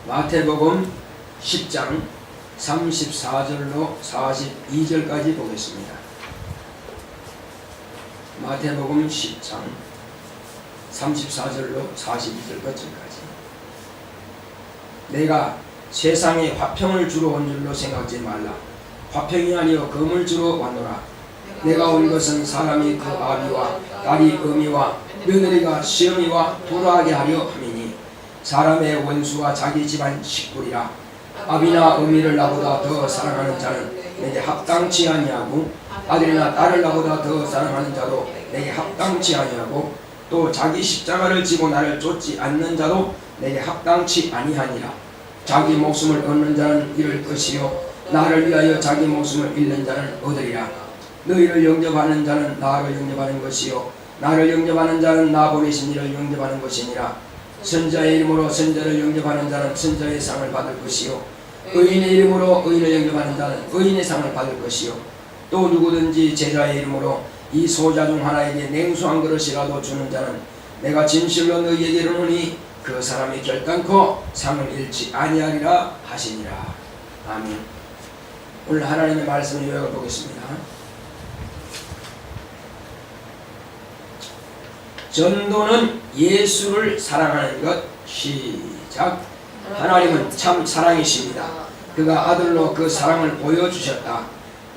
마태복음 10장 34절로 42절까지 보겠습니다. 마태복음 10장 34절로 42절까지. 내가 세상에 화평을 주러 온 줄로 생각지 말라. 화평이 아니요 금을 주러 왔노라. 내가 온 것은 사람이 그 아비와 딸이 어미와 며느리가 시어미와 불화하게 하려 함이니 사람의 원수와 자기 집안 식구리라. 아비나 어미를 나보다 더 사랑하는 자는 내게 합당치 아니하고 아들이나 딸을 나보다 더 사랑하는 자도 내게 합당치 아니하고 또 자기 십자가를 지고 나를 쫓지 않는 자도 내게 합당치 아니하니라. 자기 목숨을 얻는 자는 잃을 것이요 나를 위하여 자기 목숨을 잃는 자는 얻으리라. 너희를 영접하는 자는 나를 영접하는 것이요 나를 영접하는 자는 나 보내신 이를 영접하는 것이니라. 선자의 이름으로 선자를 영접하는 자는 선자의 상을 받을 것이요 의인의 이름으로 의인을 영접하는 자는 의인의 상을 받을 것이요 또 누구든지 제자의 이름으로 이 소자 중 하나에게 냉수 한 그릇이라도 주는 자는 내가 진실로 너희에게 이르노니 그 사람이 결단코 상을 잃지 아니하리라 하시니라. 아멘. 오늘 하나님의 말씀을 요약을 보겠습니다. 전도는 예수를 사랑하는 것. 시작. 하나님은 참 사랑이십니다. 그가 아들로 그 사랑을 보여주셨다.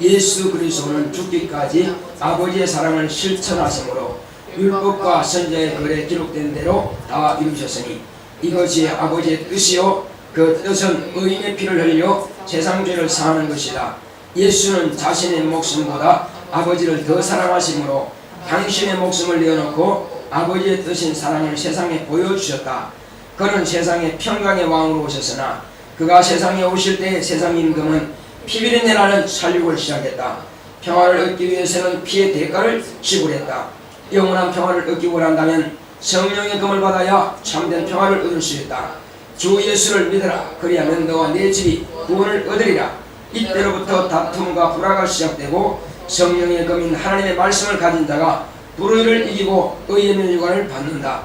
예수 그리스도는 죽기까지 아버지의 사랑을 실천하심으로 율법과 선지자의 글에 기록된 대로 다 이루셨으니 이것이 아버지의 뜻이요 그 뜻은 의인의 피를 흘려 세상 죄를 사하는 것이다. 예수는 자신의 목숨보다 아버지를 더 사랑하심으로 당신의 목숨을 내어놓고 아버지의 뜻인 사랑을 세상에 보여주셨다. 그는 세상의 평강의 왕으로 오셨으나 그가 세상에 오실 때 세상 임금은 피비린내나는 살육을 시작했다. 평화를 얻기 위해서는 피의 대가를 지불했다. 영원한 평화를 얻기 원한다면 성령의 금을 받아야 참된 평화를 얻을 수 있다. 주 예수를 믿으라. 그리하면 너와 내 집이 구원을 얻으리라. 이때로부터 다툼과 불화가 시작되고 성령의 금인 하나님의 말씀을 가진 자가 불의를 이기고 의의 면류관을 받는다.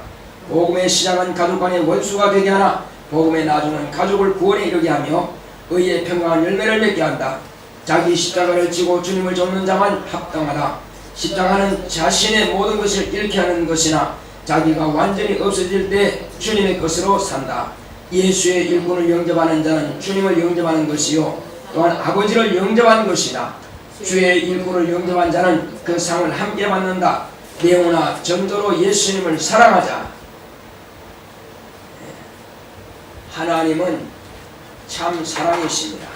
복음의 시작은 가족 간의 원수가 되게 하나 복음의 나중은 가족을 구원에 이르게 하며 의의 평강한 열매를 맺게 한다. 자기 십자가를 지고 주님을 쫓는 자만 합당하다. 십자가는 자신의 모든 것을 잃게 하는 것이나 자기가 완전히 없어질 때 주님의 것으로 산다. 예수의 일꾼을 영접하는 자는 주님을 영접하는 것이요 또한 아버지를 영접하는 것이다. 주의 일꾼을 영접한 자는 그 상을 함께 받는다. 내오나 전도로 예수님을 사랑하자. 하나님은 참 사랑이십니다.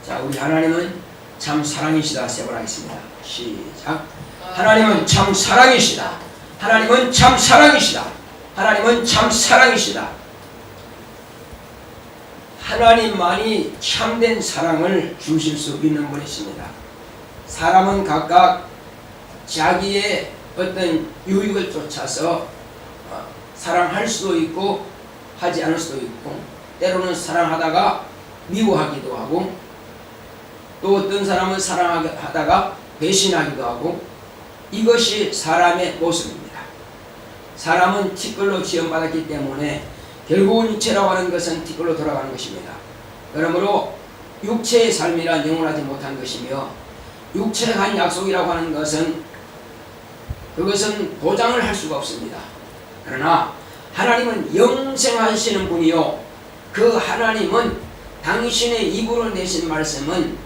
자, 우리 하나님은 참 사랑이시다 세 번 하겠습니다. 시작. 하나님은 참 사랑이시다. 하나님은 참 사랑이시다. 하나님은 참 사랑이시다. 하나님만이 참된 사랑을 주실 수 있는 분이십니다. 사람은 각각 자기의 어떤 유익을 쫓아서 사랑할 수도 있고 하지 않을 수도 있고 때로는 사랑하다가 미워하기도 하고 또 어떤 사람은 사랑하다가 배신하기도 하고 이것이 사람의 모습입니다. 사람은 티끌로 지음받았기 때문에 결국은 육체라고 하는 것은 티끌로 돌아가는 것입니다. 그러므로 육체의 삶이란 영원하지 못한 것이며 육체에 간 약속이라고 하는 것은 그것은 보장을 할 수가 없습니다. 그러나 하나님은 영생하시는 분이요 그 하나님은 당신의 입으로 내신 말씀은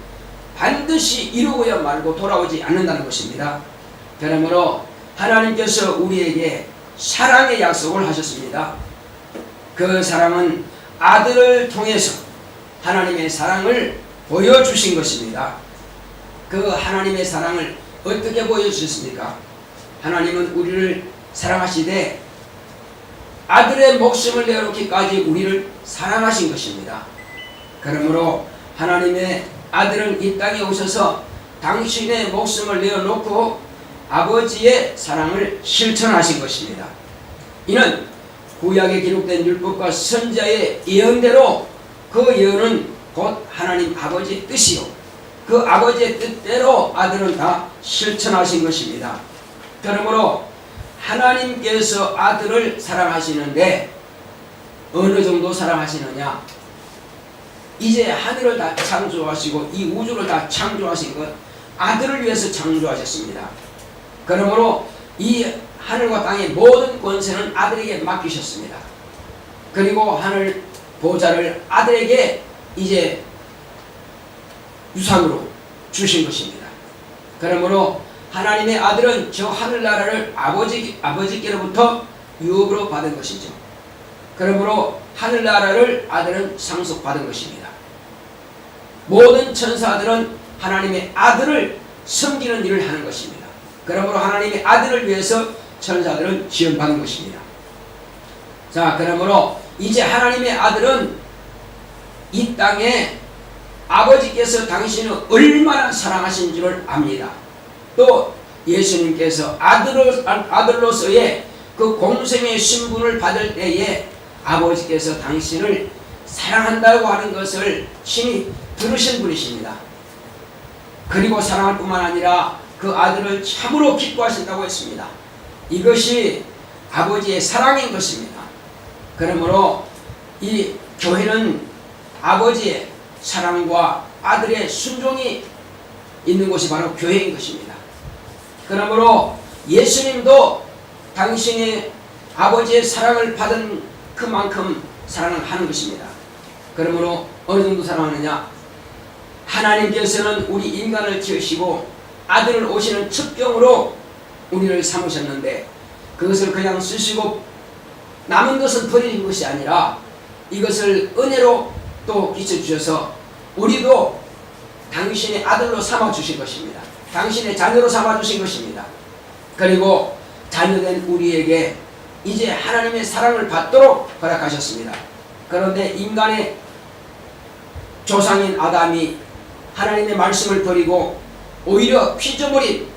반드시 이루고야 말고 돌아오지 않는다는 것입니다. 그러므로 하나님께서 우리에게 사랑의 약속을 하셨습니다. 그 사랑은 아들을 통해서 하나님의 사랑을 보여주신 것입니다. 그 하나님의 사랑을 어떻게 보여주셨습니까? 하나님은 우리를 사랑하시되 아들의 목숨을 내어놓기까지 우리를 사랑하신 것입니다. 그러므로 하나님의 아들은 이 땅에 오셔서 당신의 목숨을 내어놓고 아버지의 사랑을 실천하신 것입니다. 이는 구약에 기록된 율법과 선지자의 예언대로 그 예언은 곧 하나님 아버지의 뜻이요 그 아버지의 뜻대로 아들은 다 실천하신 것입니다. 그러므로 하나님께서 아들을 사랑하시는데 어느 정도 사랑하시느냐? 이제 하늘을 다 창조하시고 이 우주를 다 창조하신 것 아들을 위해서 창조하셨습니다. 그러므로 이 하늘과 땅의 모든 권세는 아들에게 맡기셨습니다. 그리고 하늘 보좌를 아들에게 이제 유산으로 주신 것입니다. 그러므로 하나님의 아들은 저 하늘나라를 아버지께로부터 유업으로 받은 것이죠. 그러므로 하늘나라를 아들은 상속받은 것입니다. 모든 천사들은 하나님의 아들을 섬기는 일을 하는 것입니다. 그러므로 하나님의 아들을 위해서 천사들은 지원받은 것입니다. 자, 그러므로 이제 하나님의 아들은 이 땅에 아버지께서 당신을 얼마나 사랑하신 줄을 압니다. 또 예수님께서 아들로서의 그 공생의 신분을 받을 때에 아버지께서 당신을 사랑한다고 하는 것을 친히 들으신 분이십니다. 그리고 사랑할 뿐만 아니라 그 아들을 참으로 기뻐하신다고 했습니다. 이것이 아버지의 사랑인 것입니다. 그러므로 이 교회는 아버지의 사랑과 아들의 순종이 있는 곳이 바로 교회인 것입니다. 그러므로 예수님도 당신이 아버지의 사랑을 받은 그만큼 사랑을 하는 것입니다. 그러므로 어느 정도 사랑하느냐? 하나님께서는 우리 인간을 지으시고 아들을 오시는 첩경으로 우리를 삼으셨는데 그것을 그냥 쓰시고 남은 것은 버리는 것이 아니라 이것을 은혜로 또 끼쳐주셔서 우리도 당신의 아들로 삼아주신 것입니다. 당신의 자녀로 삼아주신 것입니다. 그리고 자녀된 우리에게 이제 하나님의 사랑을 받도록 허락하셨습니다. 그런데 인간의 조상인 아담이 하나님의 말씀을 버리고 오히려 피조물인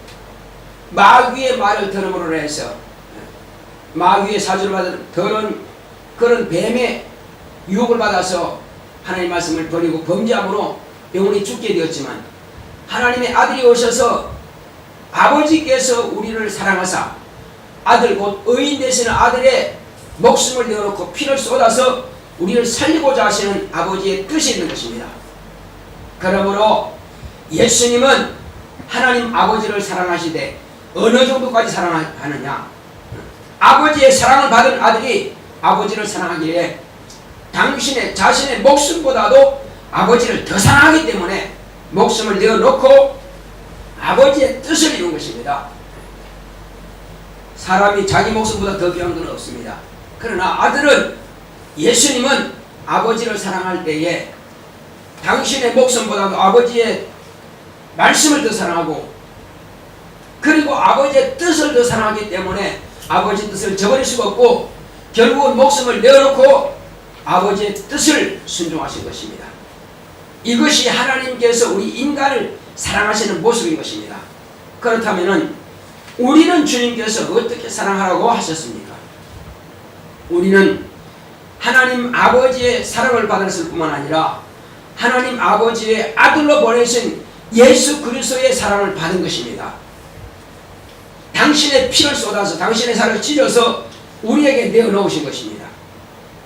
마귀의 말을 들음으로 해서 마귀의 사주를 받은 더러운 그런 뱀의 유혹을 받아서 하나님의 말씀을 버리고 범죄함으로 영원히 죽게 되었지만 하나님의 아들이 오셔서 아버지께서 우리를 사랑하사 아들 곧 의인 되시는 아들의 목숨을 내어놓고 피를 쏟아서 우리를 살리고자 하시는 아버지의 뜻이 있는 것입니다. 그러므로 예수님은 하나님 아버지를 사랑하시되 어느 정도까지 사랑하느냐? 아버지의 사랑을 받은 아들이 아버지를 사랑하기에 당신의 자신의 목숨보다도 아버지를 더 사랑하기 때문에 목숨을 내어놓고 아버지의 뜻을 이룬 것입니다. 사람이 자기 목숨보다 더 귀한 건 없습니다. 그러나 아들은 예수님은 아버지를 사랑할 때에 당신의 목숨보다도 아버지의 말씀을 더 사랑하고 그리고 아버지의 뜻을 더 사랑하기 때문에 아버지의 뜻을 저버릴 수가 없고 결국은 목숨을 내어놓고 아버지의 뜻을 순종하신 것입니다. 이것이 하나님께서 우리 인간을 사랑하시는 모습인 것입니다. 그렇다면 우리는 주님께서 어떻게 사랑하라고 하셨습니까? 우리는 하나님 아버지의 사랑을 받았을 뿐만 아니라 하나님 아버지의 아들로 보내신 예수 그리스도의 사랑을 받은 것입니다. 당신의 피를 쏟아서 당신의 살을 찢어서 우리에게 내어놓으신 것입니다.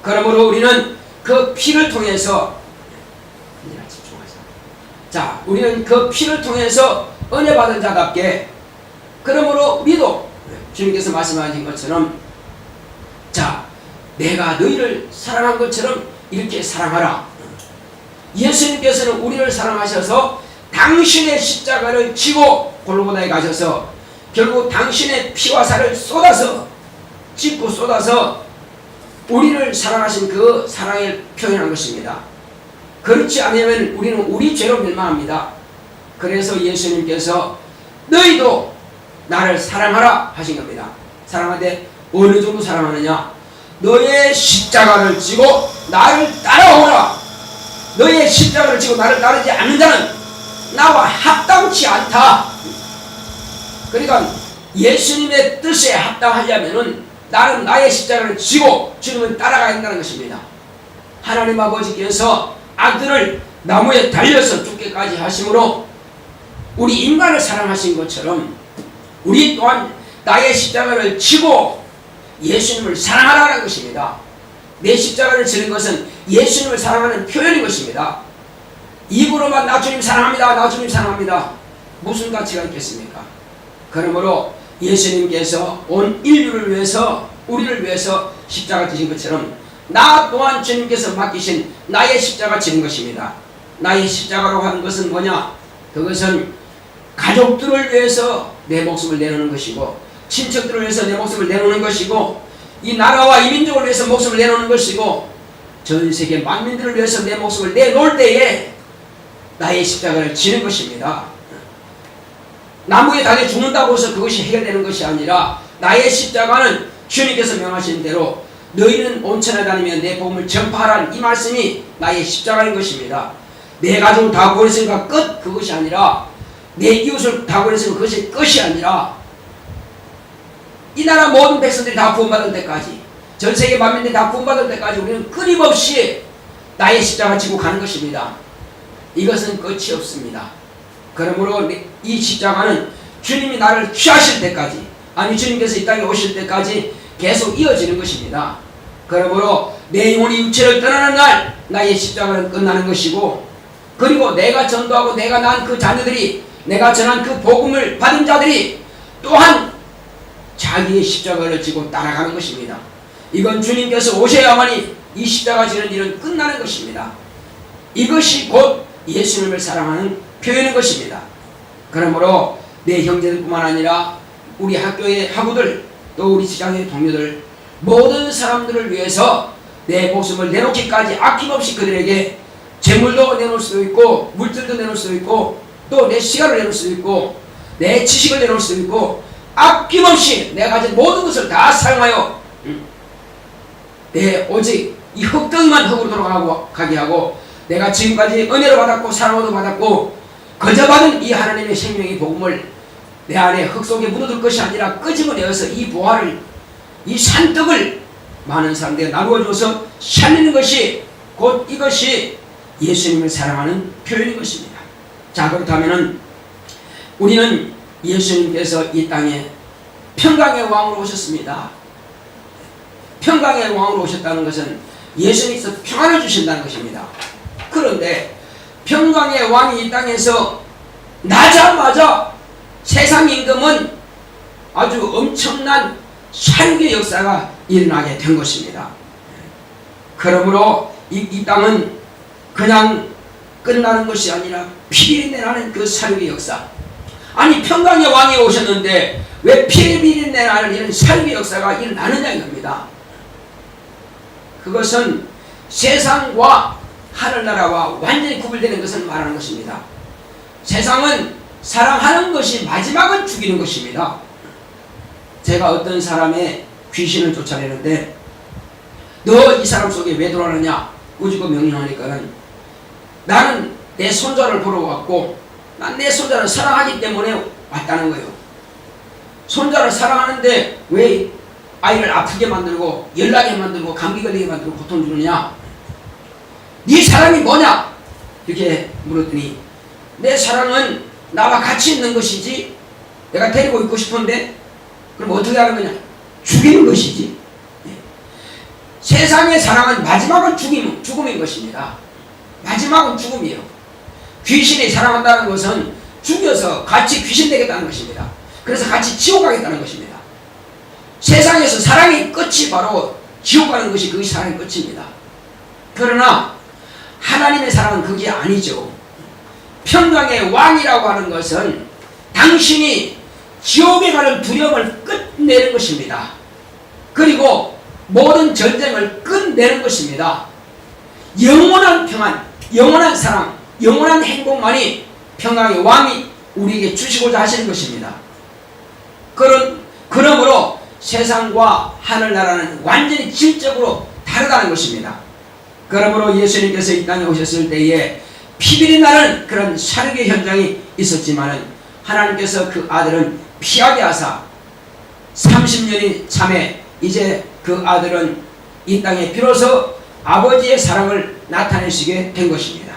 그러므로 우리는 그 피를 통해서 우리는 그 피를 통해서 은혜 받은 자답게 그러므로 우리도 주님께서 말씀하신 것처럼 내가 너희를 사랑한 것처럼 이렇게 사랑하라. 예수님께서는 우리를 사랑하셔서 당신의 십자가를 지고 골고다에 가셔서 결국 당신의 피와 살을 쏟아서 우리를 사랑하신 그 사랑을 표현한 것입니다. 그렇지 않으면 우리는 우리 죄로 멸망합니다. 그래서 예수님께서 너희도 나를 사랑하라 하신 겁니다. 사랑하되 어느 정도 사랑하느냐? 너의 십자가를 지고 나를 따라오라. 너의 십자가를 지고 나를 따르지 않는 자는 나와 합당치 않다. 그러니까 예수님의 뜻에 합당하려면은 나는 나의 십자가를 지고 주님을 따라가야 한다는 것입니다. 하나님 아버지께서 아들을 나무에 달려서 죽기까지 하심으로 우리 인간을 사랑하신 것처럼 우리 또한 나의 십자가를 지고 예수님을 사랑하라는 것입니다. 내 십자가를 지는 것은 예수님을 사랑하는 표현인 것입니다. 입으로만 나 주님 사랑합니다, 나 주님 사랑합니다, 무슨 가치가 있겠습니까? 그러므로 예수님께서 온 인류를 위해서, 우리를 위해서 십자가 지신 것처럼 나 또한 주님께서 맡기신 나의 십자가 지는 것입니다. 나의 십자가로 하는 것은 뭐냐? 그것은 가족들을 위해서 내 목숨을 내놓는 것이고, 친척들을 위해서 내 목숨을 내놓는 것이고, 이 나라와 이 민족을 위해서 목숨을 내놓는 것이고, 전 세계 만민들을 위해서 내 목숨을 내놓을 때에 나의 십자가를 지는 것입니다. 나무에 달려 죽는다고 해서 그것이 해결되는 것이 아니라, 나의 십자가는 주님께서 명하신 대로 너희는 온천에 다니며 내 복음을 전파하라는 이 말씀이 나의 십자가인 것입니다. 내 가족을 다 구원했으니까 끝, 그것이 아니라, 내 이웃을 다 구원했으니까 그것이 끝이 아니라, 이 나라 모든 백성들이 다 구원받을 때까지, 전 세계 만민들이 다 구원받을 때까지 우리는 끊임없이 나의 십자가 지고 가는 것입니다. 이것은 끝이 없습니다. 그러므로 이 십자가는 주님이 나를 취하실 때까지, 아니 주님께서 이 땅에 오실 때까지 계속 이어지는 것입니다. 그러므로 내 영혼이 육체를 떠나는 날 나의 십자가는 끝나는 것이고, 그리고 내가 전도하고 내가 낳은 그 자녀들이, 내가 전한 그 복음을 받은 자들이 또한 자기의 십자가를 지고 따라가는 것입니다. 이건 주님께서 오셔야만이 이 십자가 지는 일은 끝나는 것입니다. 이것이 곧 예수님을 사랑하는 표현인 것입니다. 그러므로 내 형제들뿐만 아니라 우리 학교의 학우들, 또 우리 직장의 동료들, 모든 사람들을 위해서 내 목숨을 내놓기까지 아낌없이 그들에게 재물도 내놓을 수도 있고, 물질도 내놓을 수도 있고, 또 내 시간을 내놓을 수도 있고, 내 지식을 내놓을 수도 있고, 아낌없이 내가 가진 모든 것을 다 사용하여 내 오직 이 흙덩이만 흙으로 돌아가게 하고, 내가 지금까지 은혜로 받았고 사랑으로 받았고 거저 받은 이 하나님의 생명의 복음을 내 안에 흙 속에 묻어둘 것이 아니라 끄집어내어서 이 보화를, 이 산떡을 많은 사람들에게 나누어줘서 살리는 것이, 곧 이것이 예수님을 사랑하는 표현인 것입니다. 자, 그렇다면 우리는 예수님께서 이 땅에 평강의 왕으로 오셨습니다. 평강의 왕으로 오셨다는 것은 예수님께서 평안을 주신다는 것입니다. 그런데 평강의 왕이 이 땅에서 나자마자 세상 임금은 아주 엄청난 살육의 역사가 일어나게 된 것입니다. 그러므로 이 땅은 그냥 끝나는 것이 아니라 피비린내 나는 그 살육의 역사. 아니, 평강의 왕이 오셨는데 왜 피비린내 나는 이런 살육의 역사가 일어나느냐 이겁니다. 그것은 세상과 하늘나라와 완전히 구별되는 것을 말하는 것입니다. 세상은 사랑하는 것이 마지막은 죽이는 것입니다. 제가 어떤 사람의 귀신을 쫓아내는데, 너 이 사람 속에 왜 들어왔느냐 우주고 명령하니까는, 나는 내 손자를 보러 왔고 난 내 손자를 사랑하기 때문에 왔다는 거예요. 손자를 사랑하는데 왜 아이를 아프게 만들고 열나게 만들고 감기 걸리게 만들고 고통 주느냐, 네 사랑이 뭐냐 이렇게 물었더니, 내 사랑은 나와 같이 있는 것이지, 내가 데리고 있고 싶은데 그럼 어떻게 하는 거냐, 죽이는 것이지. 세상의 사랑은 마지막은 죽음인 것입니다. 마지막은 죽음이에요. 귀신이 사랑한다는 것은 죽여서 같이 귀신 되겠다는 것입니다. 그래서 같이 지옥 가겠다는 것입니다. 세상에서 사랑의 끝이 바로 지옥 가는 것이 그것이 사랑의 끝입니다. 그러나 하나님의 사랑은 그게 아니죠. 평강의 왕이라고 하는 것은 당신이 지옥에 가는 두려움을 끝내는 것입니다. 그리고 모든 전쟁을 끝내는 것입니다. 영원한 평안, 영원한 사랑, 영원한 행복만이 평강의 왕이 우리에게 주시고자 하시는 것입니다. 그러므로 세상과 하늘나라는 완전히 질적으로 다르다는 것입니다. 그러므로 예수님께서 이 땅에 오셨을 때에 피비린 나는 그런 살육의 현장이 있었지만은, 하나님께서 그 아들은 피하게 하사 30년이 참에 이제 그 아들은 이 땅에 비로소 아버지의 사랑을 나타내시게 된 것입니다.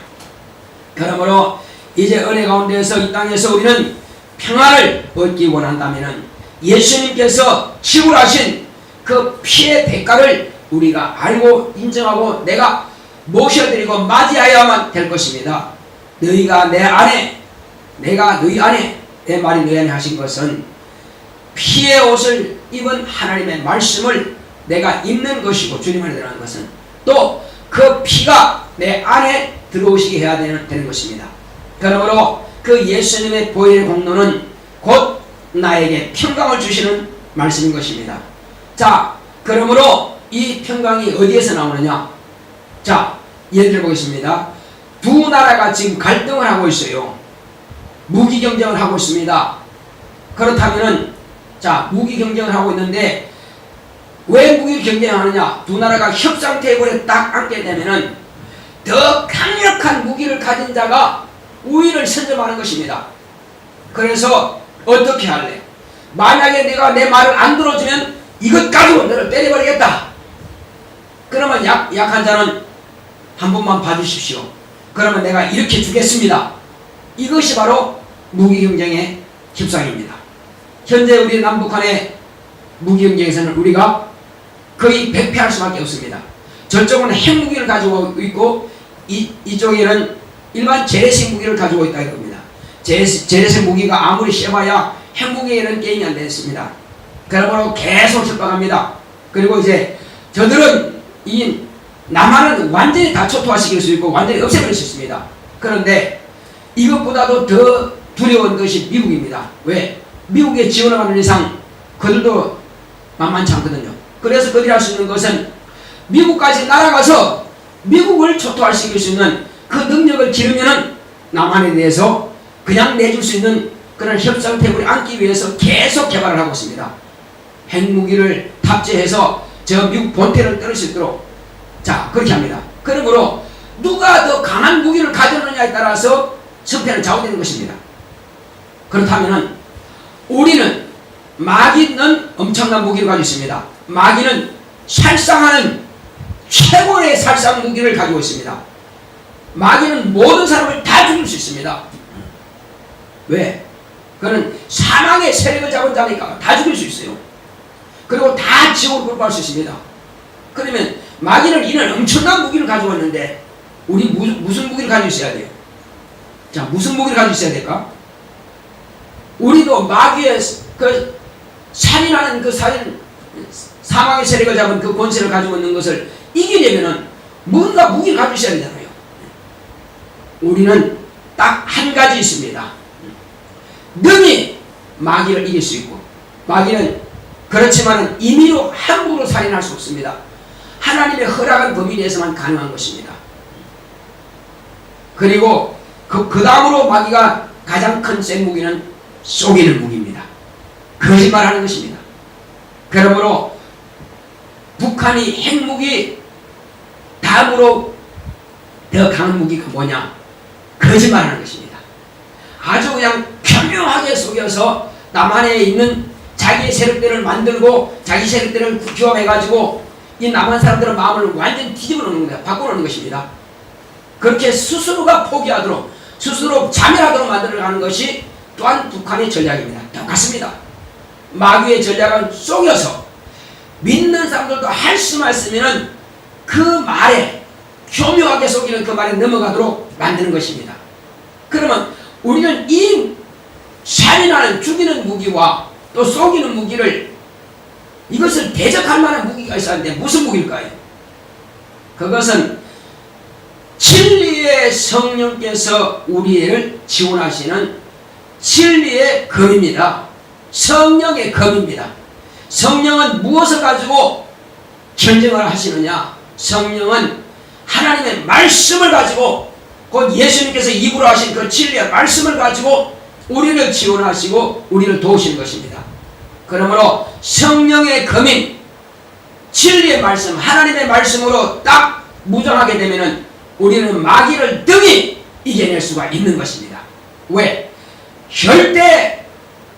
그러므로 이제 은혜 가운데에서 이 땅에서 우리는 평안을 얻기 원한다면 예수님께서 지불하신 그 피의 대가를 우리가 알고 인정하고 내가 모셔드리고 맞이하여야만 될 것입니다. 너희가 내 안에, 내가 너희 안에, 내 말이 너희 안에 하신 것은 피의 옷을 입은 하나님의 말씀을 내가 입는 것이고, 주님 안에 들어가는 것은 또 그 피가 내 안에 들어오시게 해야 되는 것입니다. 그러므로 그 예수님의 보혈의 공로는 곧 나에게 평강을 주시는 말씀인 것입니다. 자, 그러므로 이 평강이 어디에서 나오느냐? 자, 예를 들어 보겠습니다. 두 나라가 지금 갈등을 하고 있어요. 무기 경쟁을 하고 있습니다. 그렇다면은, 자, 무기 경쟁을 하고 있는데 왜 무기 경쟁하느냐? 두 나라가 협상 테이블에 딱 앉게 되면은 더 강력한 무기를 가진 자가 우위를 선점하는 것입니다. 그래서 어떻게 할래? 만약에 내가 내 말을 안 들어주면 이것 가지고 너를 때려버리겠다. 그러면 약한 자는 한 번만 봐주십시오. 그러면 내가 이렇게 주겠습니다. 이것이 바로 무기 경쟁의 협상입니다. 현재 우리 남북한의 무기 경쟁에서는 우리가 거의 백패할 수밖에 없습니다. 저쪽은 핵무기를 가지고 있고 이쪽에는 일반 재래식 무기를 가지고 있다 이겁니다. 재래식 무기가 아무리 쎄봐야 핵무기에는 게임이 안 됐습니다. 그러므로 계속 협박합니다. 그리고 이제 저들은 이 남한은 완전히 다 초토화시킬 수 있고 완전히 없애버릴 수 있습니다. 그런데 이것보다도 더 두려운 것이 미국입니다. 왜? 미국에 지원을 하는 이상 그들도 만만치 않거든요. 그래서 그들이 할 수 있는 것은 미국까지 날아가서 미국을 초토화시킬 수 있는 그 능력을 기르면은 남한에 대해서 그냥 내줄 수 있는 그런 협상 테이블에 앉기 위해서 계속 개발을 하고 있습니다. 핵무기를 탑재해서 저 미국 본태를 떨을 수 있도록, 자, 그렇게 합니다. 그러므로 누가 더 강한 무기를 가졌느냐에 따라서 승패는 좌우되는 것입니다. 그렇다면은 우리는 마귀는 엄청난 무기를 가지고 있습니다. 마귀는 살상하는 최고의 살상 무기를 가지고 있습니다. 마귀는 모든 사람을 다 죽일 수 있습니다. 왜? 그는 사망의 세력을 잡은 자니까 다 죽일 수 있어요. 그리고 다 지옥으로 끌고 갈 수 있습니다. 그러면 마귀는 이런 엄청난 무기를 가지고 있는데 우리 무슨 무기를 가지고 있어야 돼요? 자, 무슨 무기를 가지고 있어야 될까? 우리도 마귀의 그 살인하는 그 사망의 세력을 잡은 그 권세를 가지고 있는 것을 이기려면은 뭔가 무기를 가지고 있어야 되잖아요. 우리는 딱 한 가지 있습니다. 능히 마귀를 이길 수 있고, 마귀는 그렇지만 임의로 함부로 살인할 수 없습니다. 하나님의 허락한 범위 내에서만 가능한 것입니다. 그리고 그 다음으로 마귀가 가장 큰 센 무기는 속이는 무기입니다. 거짓말하는 것입니다. 그러므로 북한이 핵무기 다음으로 더 강한 무기가 뭐냐? 거짓말하는 것입니다. 아주 그냥 교묘하게 속여서 남한에 있는 자기의 세력들을 만들고 자기 세력들을 규합해가지고 이 남한 사람들의 마음을 완전히 뒤집어 놓는 거예요. 바꿔놓는 것입니다. 그렇게 스스로가 포기하도록, 스스로 자멸하도록 만들어가는 것이 또한 북한의 전략입니다. 똑같습니다. 마귀의 전략은 속여서 믿는 사람들도 할 수만 있으면 그 말에, 교묘하게 속이는 그 말에 넘어가도록 만드는 것입니다. 그러면 우리는 이 살인하는, 죽이는 무기와 또 속이는 무기를, 이것을 대적할 만한 무기가 있어야 하는데 무슨 무기일까요? 그것은 진리의 성령께서 우리를 지원하시는 진리의 검입니다. 성령의 검입니다. 성령은 무엇을 가지고 전쟁을 하시느냐? 성령은 하나님의 말씀을 가지고, 곧 예수님께서 입으로 하신 그 진리의 말씀을 가지고 우리를 지원하시고 우리를 도우시는 것입니다. 그러므로 성령의 검인 진리의 말씀, 하나님의 말씀으로 딱 무장하게 되면은 우리는 마귀를 등이 이겨낼 수가 있는 것입니다. 왜? 절대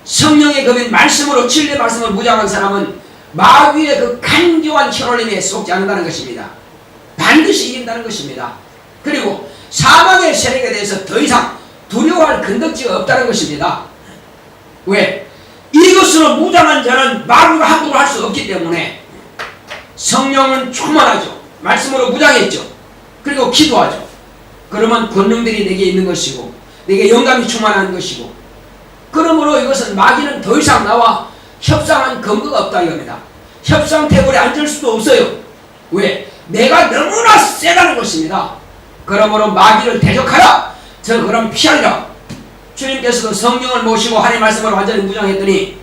성령의 검인 말씀으로, 진리의 말씀을 무장한 사람은 마귀의 그 간교한 혈올림에 속지 않는다는 것입니다. 반드시 이긴다는 것입니다. 그리고 사망의 세력에 대해서 더 이상 두려워할 근덕지가 없다는 것입니다. 왜? 이것으로 무장한 자는 마귀가 함부로 할 수 없기 때문에 성령은 충만하죠. 말씀으로 무장했죠. 그리고 기도하죠. 그러면 권능들이 내게 있는 것이고 내게 영감이 충만한 것이고, 그러므로 이것은 마귀는 더 이상 나와 협상한 근거가 없다 이겁니다. 협상 테이블에 앉을 수도 없어요. 왜? 내가 너무나 세다는 것입니다. 그러므로 마귀를 대적하라. 저 그럼 피하리라. 주님께서도 성령을 모시고 하나님의 말씀으로 완전히 무장했더니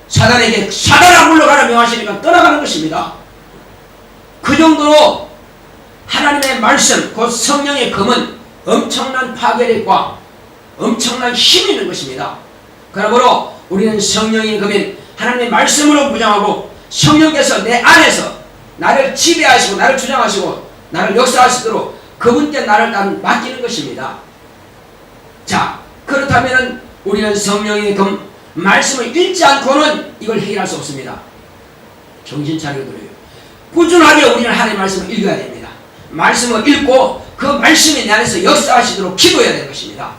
사단에게 사단아 물러가라 명하시니까 떠나가는 것입니다. 그 정도로 하나님의 말씀, 곧 성령의 검은 엄청난 파괴력과 엄청난 힘이 있는 것입니다. 그러므로 우리는 성령의 검인 하나님의 말씀으로 무장하고, 성령께서 내 안에서 나를 지배하시고 나를 주장하시고 나를 역사하시도록 그분께 나를 맡기는 것입니다. 자, 그렇다면 우리는 성령의 말씀을 읽지 않고는 이걸 해결할 수 없습니다. 정신 차려드려요. 꾸준하게 우리는 하나님의 말씀을 읽어야 됩니다. 말씀을 읽고 그 말씀이 내 안에서 역사하시도록 기도해야 되는 것입니다.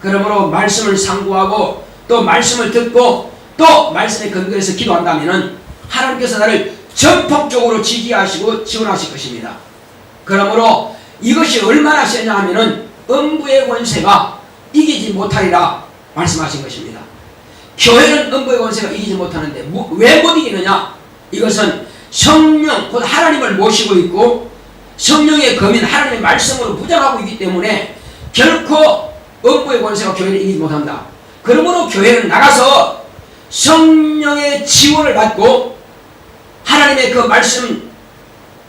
그러므로 말씀을 상고하고 또 말씀을 듣고 또 말씀의 근거에서 기도한다면 하나님께서 나를 전폭적으로 지지하시고 지원하실 것입니다. 그러므로 이것이 얼마나 세냐 하면은 음부의 권세가 이기지 못하리라 말씀하신 것입니다. 교회는 음부의 권세가 이기지 못하는데 왜 못 이기느냐? 이것은 성령, 곧 하나님을 모시고 있고 성령의 검인 하나님의 말씀으로 무장하고 있기 때문에 결코 음부의 권세가 교회를 이기지 못한다. 그러므로 교회는 나가서 성령의 지원을 받고 하나님의 그 말씀,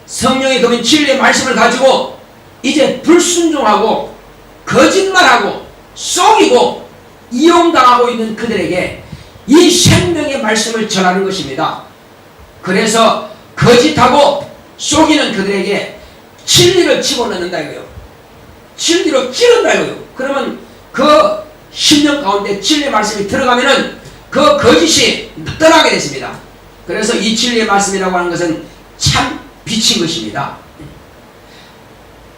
성령의 검인 진리의 말씀을 가지고 이제 불순종하고 거짓말하고 속이고 이용당하고 있는 그들에게 이 생명의 말씀을 전하는 것입니다. 그래서 거짓하고 속이는 그들에게 진리를 집어넣는다 이거요. 진리로 찌른다 이거요. 그러면 그 심령 가운데 진리의 말씀이 들어가면은 그 거짓이 떠나게 됐습니다. 그래서 이 진리의 말씀이라고 하는 것은 참 빛인 것입니다.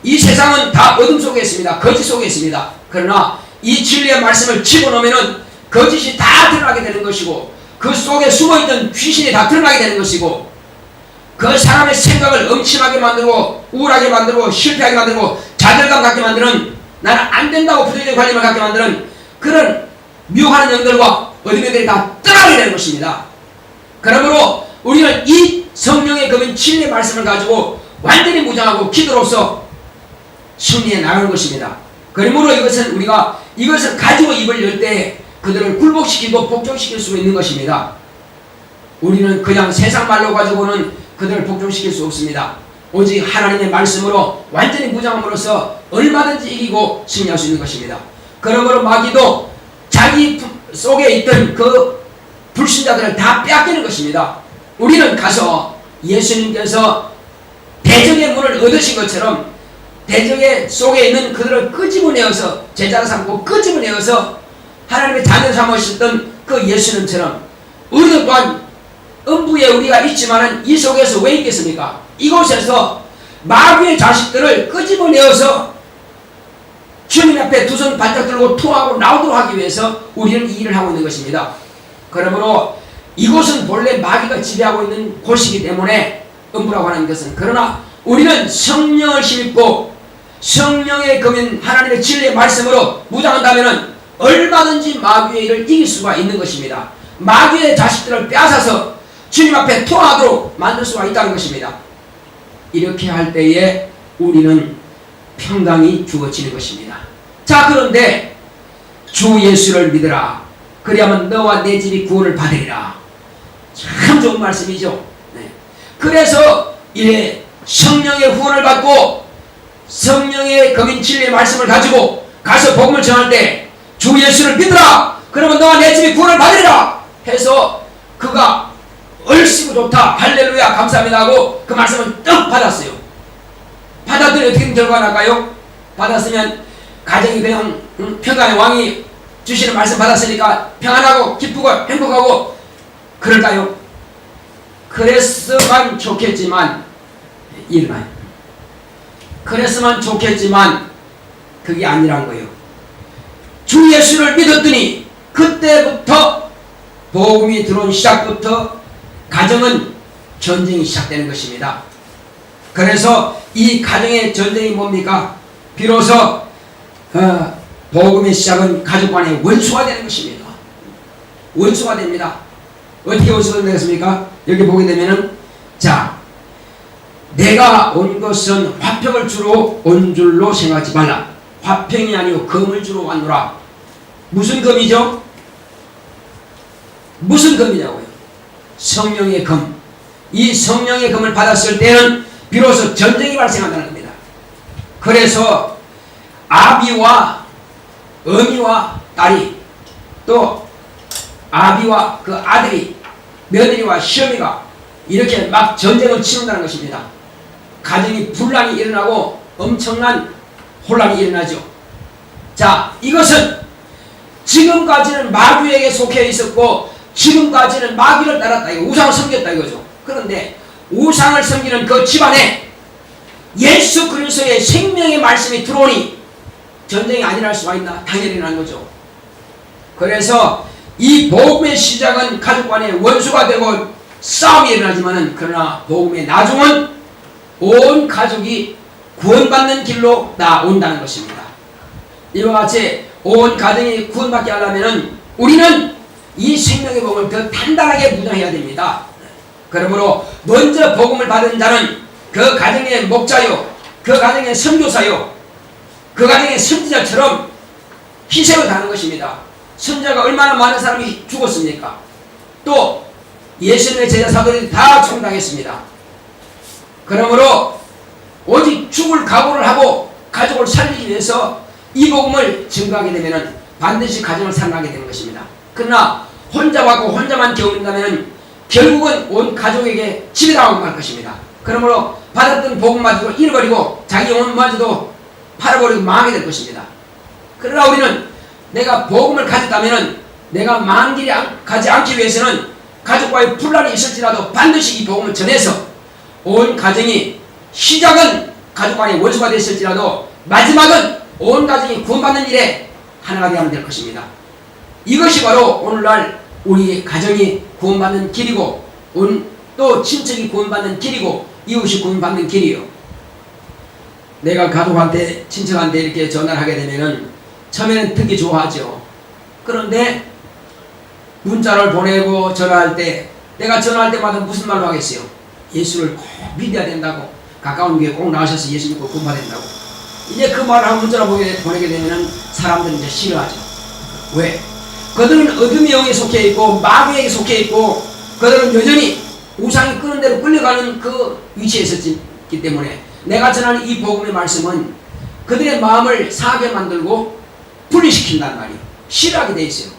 이 세상은 다 어둠 속에 있습니다. 거짓 속에 있습니다. 그러나 이 진리의 말씀을 집어넣으면은 거짓이 다 드러나게 되는 것이고 그 속에 숨어있던 귀신이 다 드러나게 되는 것이고 그 사람의 생각을 음침하게 만들고 우울하게 만들고 실패하게 만들고 자존감 갖게 만드는, 나는 안 된다고 부정적인 관념을 갖게 만드는 그런 미혹하는 영들과 어둠의 영들이 다 떠나게 되는 것입니다. 그러므로 우리는 이 성령의 검인 진리의 말씀을 가지고 완전히 무장하고 기도로서 승리해 나가는 것입니다. 그러므로 이것은 우리가 이것을 가지고 입을 열 때 그들을 굴복시키고 복종시킬 수 있는 것입니다. 우리는 그냥 세상 말로 가지고는 그들을 복종시킬 수 없습니다. 오직 하나님의 말씀으로 완전히 무장함으로써 얼마든지 이기고 승리할 수 있는 것입니다. 그러므로 마귀도 자기 속에 있던 그 불신자들을 다 빼앗기는 것입니다. 우리는 가서 예수님께서 대적의 문을 얻으신 것처럼 대적의 속에 있는 그들을 끄집어내어서 제자로 삼고 끄집어내어서 하나님의 자녀 삼으셨던 그 예수님처럼 우리도 또한 음부에 우리가 있지만은 이 속에서 왜 있겠습니까? 이곳에서 마귀의 자식들을 끄집어내어서 주님 앞에 두 손 반짝 들고 통하고 나오도록 하기 위해서 우리는 이 일을 하고 있는 것입니다. 그러므로 이곳은 본래 마귀가 지배하고 있는 곳이기 때문에 음부라고 하는 것은, 그러나 우리는 성령을 힘입고 성령의 검인 하나님의 진리의 말씀으로 무장한다면 얼마든지 마귀의 일을 이길 수가 있는 것입니다. 마귀의 자식들을 빼앗아서 주님 앞에 통하도록 만들 수가 있다는 것입니다. 이렇게 할 때에 우리는 평강이 주어지는 것입니다. 자, 그런데 주 예수를 믿으라. 그리하면 너와 내 집이 구원을 받으리라. 참 좋은 말씀이죠. 네. 그래서 성령의 후원을 받고 성령의 검인 진리의 말씀을 가지고 가서 복음을 전할 때 주 예수를 믿으라. 그러면 너와 내 집이 구원을 받으리라 해서 그가 얼씨구 좋다, 할렐루야, 감사합니다 하고 그 말씀을 떡 받았어요. 받았더니 어떻게 결과가 날까요? 받았으면 가정이 그냥 평강의 왕이 주시는 말씀 받았으니까 평안하고 기쁘고 행복하고 그럴까요? 그랬으면 좋겠지만 그랬으면 좋겠지만 그게 아니란 거예요. 주 예수를 믿었더니 그때부터 복음이 들어온 시작부터 가정은 전쟁이 시작되는 것입니다. 그래서 이 가정의 전쟁이 뭡니까? 비로소 복음의 시작은 가족 간의 원수가 되는 것입니다. 원수가 됩니다. 어떻게 원수가 되겠습니까? 여기 보게 되면은, 자, 내가 온 것은 화평을 주러 온 줄로 생각하지 말라. 화평이 아니고 검을 주러 왔노라. 무슨 검이죠? 무슨 검이냐고요? 성령의 검. 이 성령의 검을 받았을 때는 비로소 전쟁이 발생한다는 겁니다. 그래서 아비와 어미와 딸이, 또 아비와 그 아들이, 며느리와 시어미가 이렇게 막 전쟁을 치른다는 것입니다. 가정이 분란이 일어나고 엄청난 혼란이 일어나죠. 자, 이것은 지금까지는 마귀에게 속해 있었고 지금까지는 마귀를 따랐다, 이거 우상을 섬겼다 이거죠. 그런데 우상을 섬기는 그 집안에 예수 그리스도의 생명의 말씀이 들어오니 전쟁이 안 일어날 수가 있나? 당연히 일어난 거죠. 그래서 이 복음의 시작은 가족 간의 원수가 되고 싸움이 일어나지만은, 그러나 복음의 나중은 온 가족이 구원받는 길로 나온다는 것입니다. 이와 같이 온 가정이 구원받게 하려면 우리는 이 생명의 복음을 더 단단하게 묵상해야 됩니다. 그러므로 먼저 복음을 받은 자는 그 가정의 목자요, 그 가정의 선교사요, 그 가정의 선지자처럼 희생을 하는 것입니다. 선지자가 얼마나 많은 사람이 죽었습니까? 또 예수님의 제자 사도들이 다 총당했습니다. 그러므로 오직 죽을 각오를 하고 가족을 살리기 위해서 이 복음을 증거하게 되면 반드시 가정을 살아나게 되는 것입니다. 그러나 혼자 받고 혼자만 겪는다면 결국은 온 가족에게 지배당하고 말 것입니다. 그러므로 받았던 복음마저도 잃어버리고 자기 영혼마저도 팔아버리고 망하게 될 것입니다. 그러나 우리는 내가 복음을 가졌다면 내가 망한 길이 가지 않기 위해서는 가족과의 분란이 있을지라도 반드시 이 복음을 전해서 온 가정이, 시작은 가족 간의 원수가 됐을지라도 마지막은 온 가정이 구원받는 일에 하나가 되어야 될 것입니다. 이것이 바로 오늘날 우리 가정이 구원받는 길이고, 또 친척이 구원받는 길이고, 이웃이 구원받는 길이요. 내가 가족한테, 친척한테 이렇게 전화를 하게 되면은 처음에는 듣기 좋아하죠. 그런데 문자를 보내고 전화할 때, 내가 전화할 때마다 무슨 말로 하겠어요? 예수를 꼭 믿어야 된다고, 가까운 교회 꼭 나오셔서 예수 믿고 구원받아야 된다고. 이제 그 말을 하고 문자를 보내게 되면 사람들은 이제 싫어하죠. 왜? 그들은 어둠의 영에 속해 있고 마귀에게 속해 있고 그들은 여전히 우상이 끄는 대로 끌려가는 그 위치에 있었기 때문에 내가 전하는 이 복음의 말씀은 그들의 마음을 상하게 만들고 분리시킨다는 말이에요. 싫어하게 돼 있어요.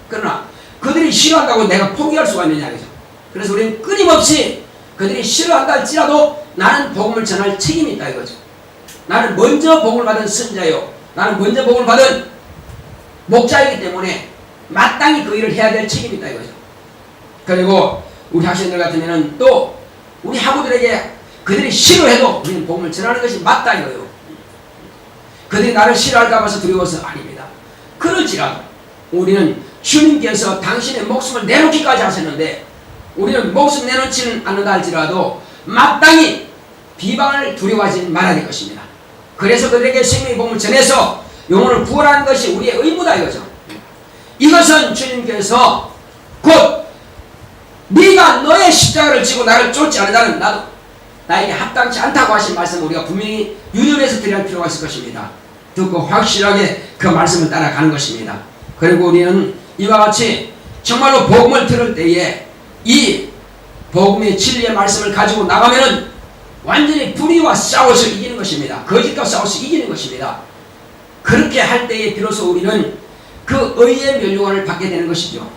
그러나 그들이 싫어한다고 내가 포기할 수가 있느냐 그죠? 그래서 우리는 끊임없이 그들이 싫어한다 할지라도 나는 복음을 전할 책임이 있다 이거죠. 나는 먼저 복음을 받은 선자요, 나는 먼저 복음을 받은 목자이기 때문에 마땅히 그 일을 해야 될 책임이 있다 이거죠. 그리고 우리 학생들 같으면은 또 우리 학우들에게 그들이 싫어해도 우리는 복음을 전하는 것이 맞다 이거예요. 그들이 나를 싫어할까 봐서 두려워서 아닙니다. 그럴지라도 우리는 주님께서 당신의 목숨을 내놓기까지 하셨는데 우리는 목숨 내놓지는 않는다 할지라도 마땅히 비방을 두려워하지 말아야 될 것입니다. 그래서 그들에게 생명의 복음을 전해서 영혼을 구원하는 것이 우리의 의무다 이거죠. 이것은 주님께서 곧 네가 너의 십자가를 지고 나를 쫓지 않으다는 나도 나에게 합당치 않다고 하신 말씀을 우리가 분명히 유념해서 드려야 할 필요가 있을 것입니다. 듣고 확실하게 그 말씀을 따라가는 것입니다. 그리고 우리는 이와 같이 정말로 복음을 들을 때에 이 복음의 진리의 말씀을 가지고 나가면은 완전히 불의와 싸워서 이기는 것입니다. 거짓과 싸워서 이기는 것입니다. 그렇게 할 때에 비로소 우리는 그 의의 멸류관을 받게 되는 것이죠.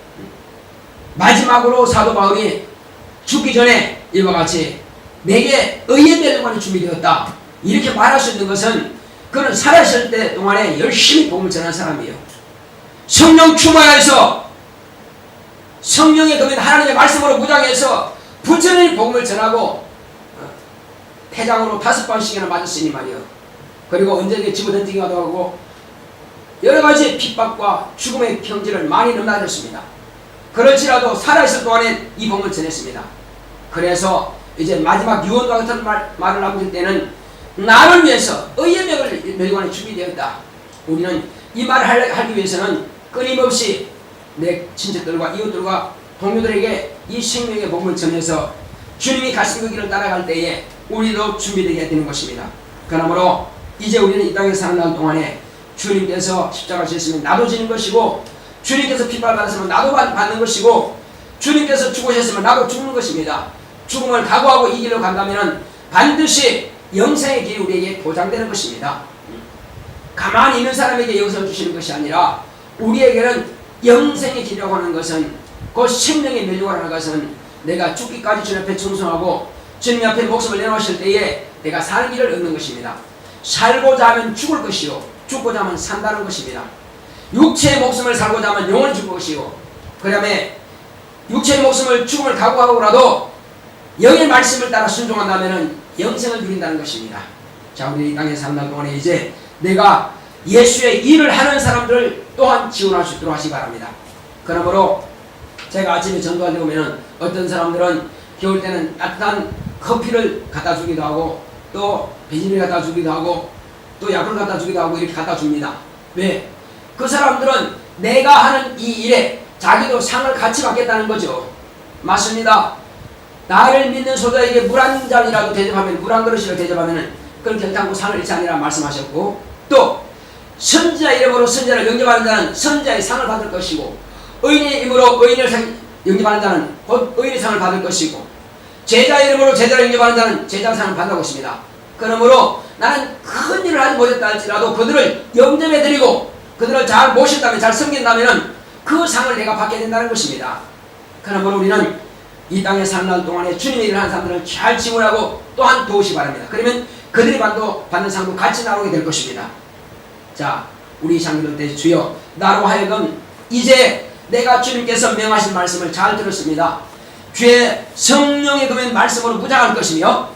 마지막으로 사도 바울이 죽기 전에 이와 같이 내게 의의 멸류관이 준비되었다 이렇게 말할 수 있는 것은 그는 살아있을 때 동안에 열심히 복음을 전한 사람이에요. 성령 충만해서 성령의 금인 하나님의 말씀으로 무장해서 부지런히 복음을 전하고 태장으로 5번씩이나 맞았으니 말이요. 그리고 언제든지 집어던지기도 하고 여러가지 핍박과 죽음의 평지를 많이 넘나졌습니다. 그럴지라도 살아있을 동안에 이 복음을 전했습니다. 그래서 이제 마지막 유언과 같은 말을 남길 때는 나를 위해서 의의 벽을 멸관에 준비되었다. 우리는 이 말을 하기 위해서는 끊임없이 내 친척들과 이웃들과 동료들에게 이 생명의 복음을 전해서 주님이 가신 그 길을 따라갈 때에 우리도 준비되게 되는 것입니다. 그러므로 이제 우리는 이 땅에 사는 날 동안에 주님께서 십자가를 지셨으면 나도 지는 것이고, 주님께서 핍박을 받았으면 나도 받는 것이고, 주님께서 죽으셨으면 나도 죽는 것입니다. 죽음을 각오하고 이 길로 간다면 반드시 영생의 길이 우리에게 보장되는 것입니다. 가만히 있는 사람에게 영생을 주시는 것이 아니라 우리에게는 영생의 길이라고 하는 것은, 그 생명의 멸류관이라는 것은 내가 죽기까지 주님 앞에 충성하고 주님 앞에 목숨을 내놓으실 때에 내가 사는 길을 얻는 것입니다. 살고자 하면 죽을 것이요 죽고자 하면 산다는 것입니다. 육체의 목숨을 살고자 하면 영원히 죽을 것이고, 그 다음에 육체의 목숨을 죽음을 각오하고라도 영의 말씀을 따라 순종한다면 영생을 누린다는 것입니다. 자, 우리 이 땅에 산날 동안에 이제 내가 예수의 일을 하는 사람들을 또한 지원할 수 있도록 하시기 바랍니다. 그러므로 제가 아침에 전도할 때 보면은 어떤 사람들은 겨울 때는 따뜻한 커피를 갖다 주기도 하고, 또 배지를 갖다 주기도 하고, 또 약을 갖다 주기도 하고 이렇게 갖다 줍니다. 왜? 그 사람들은 내가 하는 이 일에 자기도 상을 같이 받겠다는 거죠. 맞습니다. 나를 믿는 소자에게 물 한 잔이라도 대접하면, 물 한 그릇이라도 대접하면 그건 결단코 상을 잃지 아니라 말씀하셨고, 또 선지자 이름으로 선지자를 영접하는 자는 선지자의 상을 받을 것이고, 의인의 이름으로 의인을 영접하는 자는 곧 의인의 상을 받을 것이고, 제자 이름으로 제자를 영접하는 자는 제자 상을 받는 것입니다. 그러므로 나는 큰 일을 하지 못했다 할지라도 그들을 영접해드리고 그들을 잘 모신다면, 잘 섬긴다면 그 상을 내가 받게 된다는 것입니다. 그러므로 우리는 이 땅에 사는 날 동안에 주님의 일을 하는 사람들을 잘 지원하고 또한 도우시기 바랍니다. 그러면 그들이 받는 상도 같이 나누게 될 것입니다. 자, 우리 장기들 때 주여 나로 하여금 이제 내가 주님께서 명하신 말씀을 잘 들었습니다. 주의 성령의 금연 말씀으로 무장할 것이며,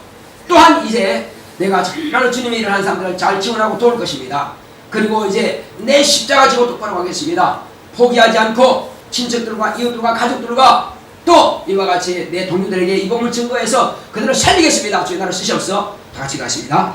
또한 이제 내가 정말로 주님의 일을 하는 사람들을 잘 지원하고 도울 것입니다. 그리고 이제 내 십자가 지고 똑바로 가겠습니다. 포기하지 않고 친척들과 이웃들과 가족들과 또 이와 같이 내 동료들에게 이 복음을 증거해서 그들을 살리겠습니다. 주의 나를 쓰시옵소서. 다 같이 가십니다.